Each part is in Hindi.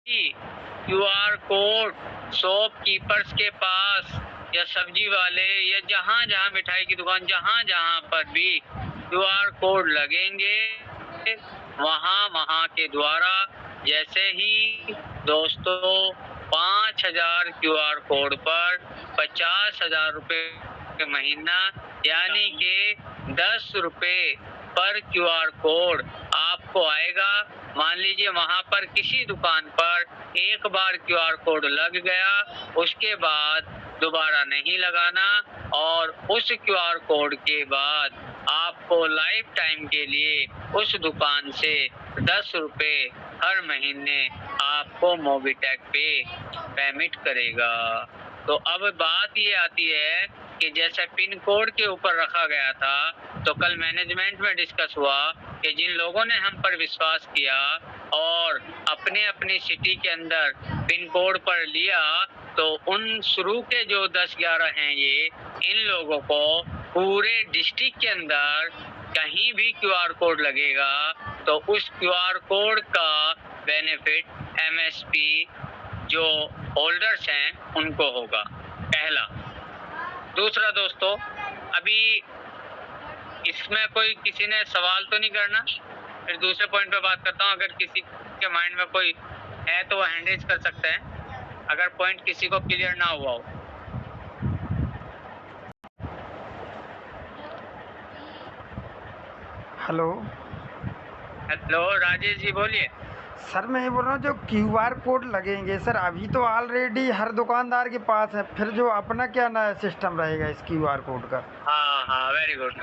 क्यूआर कोड शॉपकीपर्स के पास या सब्जी वाले या जहाँ जहाँ मिठाई की दुकान जहाँ जहाँ पर भी क्यूआर कोड लगेंगे वहाँ के द्वारा जैसे ही दोस्तों 5,000 क्यूआर कोड पर 50,000 रुपये महीना यानी कि 10 रुपये पर क्यूआर कोड आपको आएगा। मान लीजिए वहां पर किसी दुकान पर एक बार क्यूआर कोड लग गया, उसके बाद दोबारा नहीं लगाना और उस क्यूआर कोड के बाद आपको लाइफ टाइम के लिए उस दुकान से 10 रुपये हर महीने आपको मोबिटेक पे पेमेंट करेगा। तो अब बात ये आती है कि जैसे पिन कोड के ऊपर रखा गया था, तो कल मैनेजमेंट में डिस्कस हुआ कि जिन लोगों ने हम पर विश्वास किया और अपने अपनी सिटी के अंदर पिन कोड पर लिया, तो उन शुरू के जो 10-11 हैं ये, इन लोगों को पूरे डिस्ट्रिक्ट के अंदर कहीं भी क्यूआर कोड लगेगा तो उस क्यूआर कोड का बेनिफिट एमएसपी जो होल्डर्स हैं उनको होगा। पहला। दूसरा दोस्तों, अभी इसमें कोई किसी ने सवाल तो नहीं करना, फिर दूसरे पॉइंट पे बात करता हूँ। अगर किसी के माइंड में कोई है तो वो हैंड रेज कर सकते हैं अगर पॉइंट किसी को क्लियर ना हुआ हो। हेलो हेलो राजेश जी, बोलिए। सर, मैं ये बोल रहा हूँ जो क्यूआर कोड लगेंगे सर, अभी तो ऑलरेडी हर दुकानदार के पास है, फिर जो अपना क्या नया सिस्टम रहेगा इस क्यूआर कोड का? हाँ, वेरी गुड।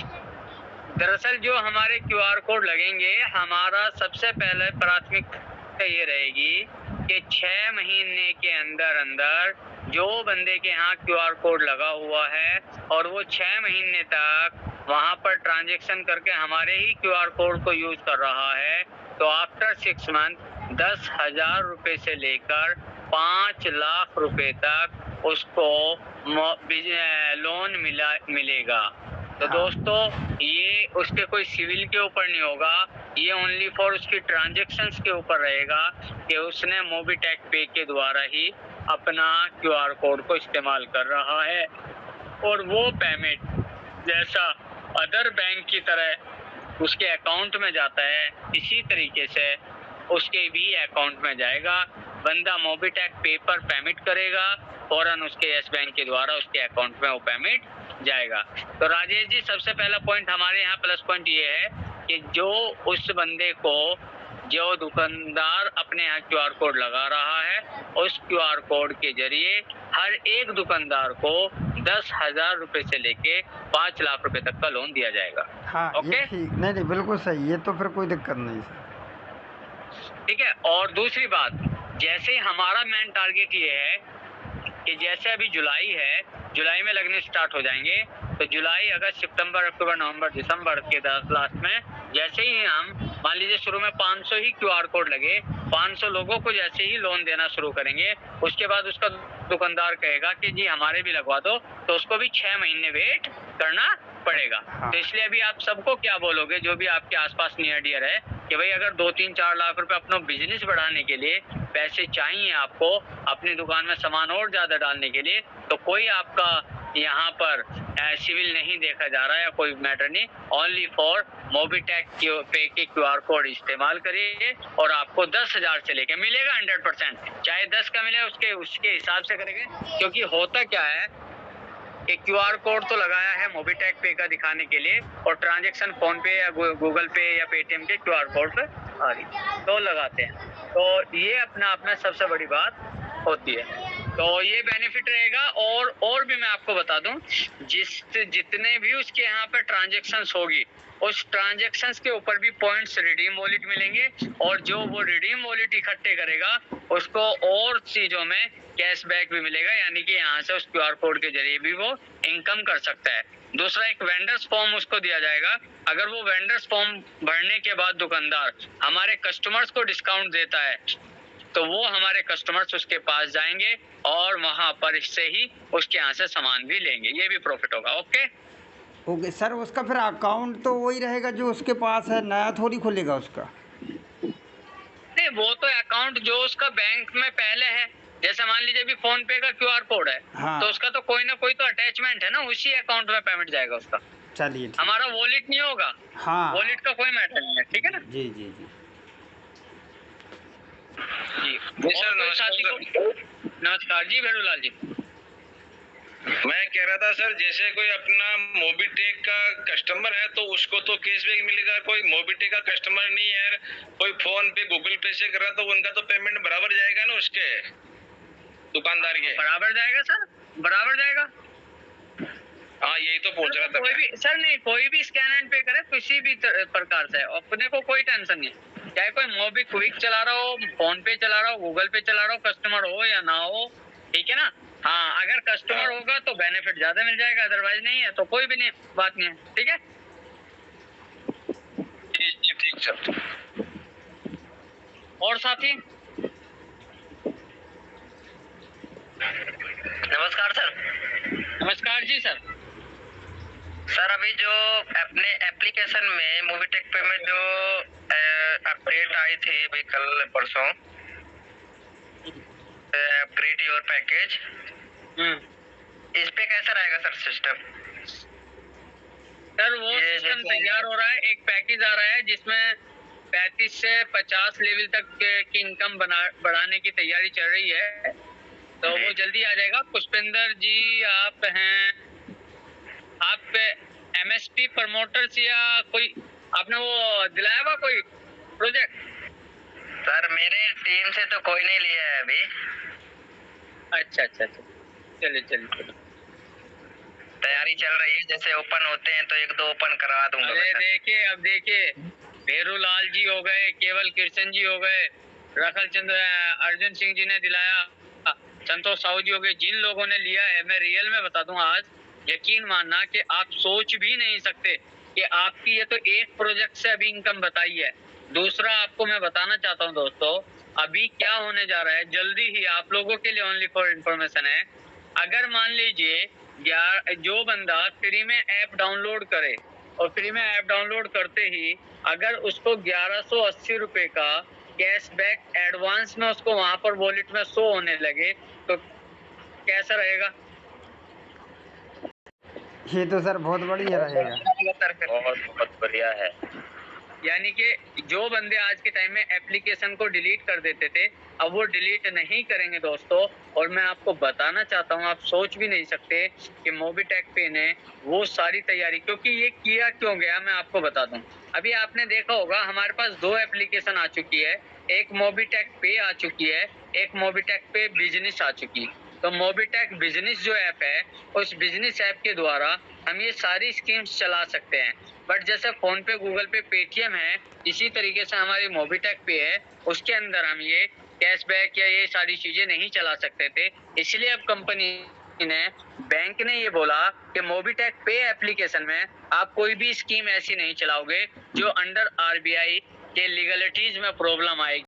दरअसल जो हमारे क्यूआर कोड लगेंगे, हमारा सबसे पहले प्राथमिकता ये रहेगी कि 6 महीने के अंदर अंदर जो बंदे के यहाँ क्यूआर कोड लगा हुआ है और वो 6 महीने तक वहाँ पर ट्रांजैक्शन करके हमारे ही क्यूआर कोड को यूज कर रहा है, तो आफ्टर 6 मंथ 10,000 रुपये से लेकर 5 लाख रुपए तक उसको लोन मिलेगा। तो दोस्तों, ये उसके कोई सिविल के ऊपर नहीं होगा, ये ओनली फॉर उसकी ट्रांजैक्शंस के ऊपर रहेगा कि उसने मोबिटेक पे के द्वारा ही अपना क्यूआर कोड को इस्तेमाल कर रहा है और वो पेमेंट जैसा अदर बैंक की तरह उसके अकाउंट में जाता है, इसी तरीके से उसके भी अकाउंट में जाएगा। बंदा मोबिटेक पे पर पेमेंट करेगा, फौरन उसके यस बैंक के द्वारा उसके अकाउंट में वो पेमेंट जाएगा। तो राजेश जी, सबसे पहला पॉइंट हमारे यहाँ प्लस पॉइंट ये है कि जो उस बंदे को जो दुकानदार अपने यहाँ क्यूआर कोड लगा रहा है, उस क्यूआर कोड के जरिए हर एक दुकानदार को 10,000 रुपए से लेके 5 लाख रुपए तक का लोन दिया जाएगा। हाँ, ओके? ये ठीक, नहीं बिल्कुल सही, ये तो फिर कोई दिक्कत नहीं सर। ठीक है। और दूसरी बात, जैसे हमारा मेन टारगेट ये है कि जैसे अभी जुलाई है, जुलाई में लगने स्टार्ट हो जाएंगे, तो जुलाई, अगस्त, सितंबर, अक्टूबर, नवंबर, दिसंबर के लास्ट में जैसे ही हम मान लीजिए शुरू में 500 ही क्यूआर कोड लगे, 500 लोगों को जैसे ही लोन देना शुरू करेंगे, उसके बाद उसका दुकानदार कहेगा कि जी हमारे भी लगवा दो, तो उसको भी 6 महीने वेट करना पड़ेगा। तो इसलिए अभी आप सबको क्या बोलोगे, जो भी आपके आसपास नियर डियर है, कि भाई अगर 2-3-4 लाख रुपए अपना बिजनेस बढ़ाने के लिए पैसे चाहिए आपको, अपनी दुकान में सामान और ज्यादा डालने के लिए, तो कोई आपका यहाँ पर सिविल नहीं देखा जा रहा है या कोई मैटर नहीं, ओनली फॉर मोबिटेक पे के क्यूआर कोड इस्तेमाल करिए और आपको 10,000 से लेके मिलेगा 100%। चाहे 10 का मिले उसके हिसाब से करेंगे, क्योंकि होता क्या है कि क्यूआर कोड तो लगाया है मोबिटेक पे का दिखाने के लिए और ट्रांजैक्शन फोन पे या गूगल पे या पेटीएम के क्यूआर कोड पे आ रही तो लगाते हैं। तो ये अपना आप में सबसे बड़ी बात होती है। तो ये बेनिफिट रहेगा। और भी मैं आपको बता दूं, जितने भी उसके यहाँ पे ट्रांजैक्शंस होगी, उस ट्रांजैक्शंस के ऊपर भी पॉइंट्स रिडीम वॉलेट मिलेंगे और जो वो रिडीम वॉलेट इकट्ठे करेगा उसको और चीजों में कैशबैक भी मिलेगा, यानी कि यहाँ से उस क्यूआर कोड के जरिए भी वो इनकम कर सकता है। दूसरा, एक वेंडर्स फॉर्म उसको दिया जाएगा। अगर वो वेंडर्स फॉर्म भरने के बाद दुकानदार हमारे कस्टमर्स को डिस्काउंट देता है, तो वो हमारे कस्टमर्स उसके पास जाएंगे और वहां पर इससे ही उसके यहाँ से सामान भी लेंगे, ये भी प्रॉफिट होगा। ओके सर, उसका फिर अकाउंट तो वही रहेगा जो उसके पास है, नया थोड़ी खुलेगा उसका? नहीं, वो तो अकाउंट जो उसका बैंक में पहले है, जैसे मान लीजिए अभी फोन पे का क्यूआर कोड है, हाँ। तो उसका तो कोई ना कोई तो अटैचमेंट है ना, उसी अकाउंट में पेमेंट जाएगा उसका। चलिए ठीक। हमारा वॉलेट नहीं होगा, हाँ वॉलेट का कोई मैटर नहीं है, ठीक है ना जी जी जी। जी। जी सर, और कोई नमस्कार साथी सर। को नमस्कार जी भेड़ूलाल जी। मैं कह रहा था सर, जैसे कोई अपना मोबीटेक का कस्टमर है तो उसको तो कैशबैक मिलेगा, कोई मोबीटेक का कस्टमर नहीं है, कोई फोन पे गूगल पे से कर रहा तो उनका तो पेमेंट बराबर जाएगा ना उसके दुकानदार के। बराबर जाएगा सर, बराबर जाएगा। हाँ यही तो पूछ रहा था कोई मैं। भी सर नहीं, कोई भी स्कैन एंड पे करे किसी भी प्रकार से, अपने को कोई टेंशन नहीं है। चाहे कोई मोबी क्विक चला रहा हो, फोन पे चला रहा हो, गूगल पे चला रहा हो, कस्टमर हो या ना हो, ठीक है ना। हाँ, अगर कस्टमर होगा तो बेनिफिट ज्यादा मिल जाएगा, अदरवाइज नहीं है तो कोई भी नहीं बात नहीं है, ठीक है। ठीक सर। और साथी नमस्कार सर। नमस्कार जी सर। सर अभी जो अपने एप्लीकेशन में मोबीटेक पे में जो अपडेट आई थी अभी कल परसों, अपग्रेड योर पैकेज, इस पे कैसा रहेगा सर सिस्टम? सर वो ये सिस्टम जैसे- तैयार हो रहा है, एक पैकेज आ रहा है जिसमें 35 से 50 लेवल तक की इनकम बढ़ाने की तैयारी चल रही है, तो वो जल्दी आ जाएगा। पुष्पेंद्र जी आप हैं, आप एमएसपी प्रमोटर्स या कोई आपने वो दिलाया हुआ कोई प्रोजेक्ट? सर मेरे टीम से तो कोई नहीं लिया है अभी। अच्छा अच्छा अच्छा, चलिए चलिए चलिए। तैयारी चल रही है, जैसे ओपन होते हैं तो एक दो ओपन करवा दूंगा मैं अरे सर। देखिए, अब देखिए भेरूलाल जी हो गए, केवल कृष्ण जी हो गए, रखल चंद्र अर्जुन सिंह जी ने दिलाया, संतोष साहू जी हो गए, जिन लोगों ने लिया है, मैं रियल में बता दूं आज, यकीन मानना कि आप सोच भी नहीं सकते कि आपकी ये तो एक प्रोजेक्ट से अभी इनकम बताई है। दूसरा आपको मैं बताना चाहता हूं दोस्तों, अभी क्या होने जा रहा है, जल्दी ही आप लोगों के लिए ओनली फॉर इंफॉर्मेशन है, अगर मान लीजिए जो बंदा फ्री में ऐप डाउनलोड करे और फ्री में ऐप डाउनलोड करते ही अगर उसको 1180 रुपए का कैशबैक एडवांस में उसको वहां पर वॉलेट में शो होने लगे तो कैसा रहेगा? ये तो सर बहुत बढ़िया रहेगा। सर बहुत बढ़िया है। यानी कि जो बंदे आज के टाइम में एप्लीकेशन को डिलीट कर देते थे, अब वो डिलीट नहीं करेंगे दोस्तों। और मैं आपको बताना चाहता हूँ, आप सोच भी नहीं सकते कि मोबीटेक पे ने वो सारी तैयारी, क्योंकि ये किया क्यों गया मैं आपको बता दूं। अभी आपने देखा होगा हमारे पास 2 एप्लीकेशन आ चुकी है, एक मोबीटेक पे आ चुकी है, एक मोबीटेक पे बिजनेस आ चुकी है। तो मोबीटेक बिजनेस जो ऐप है, उस बिजनेस ऐप के द्वारा हम ये सारी स्कीम्स चला सकते हैं। बट जैसे फोन पे, गूगल पे, पेटीएम है, इसी तरीके से हमारी मोबीटेक पे है, उसके अंदर हम ये कैशबैक या ये सारी चीजें नहीं चला सकते थे। इसलिए अब कंपनी ने, बैंक ने ये बोला कि मोबीटेक पे एप्लीकेशन में आप कोई भी स्कीम ऐसी नहीं चलाओगे जो अंडर आरबीआई के लीगलिटीज में प्रॉब्लम आएगी।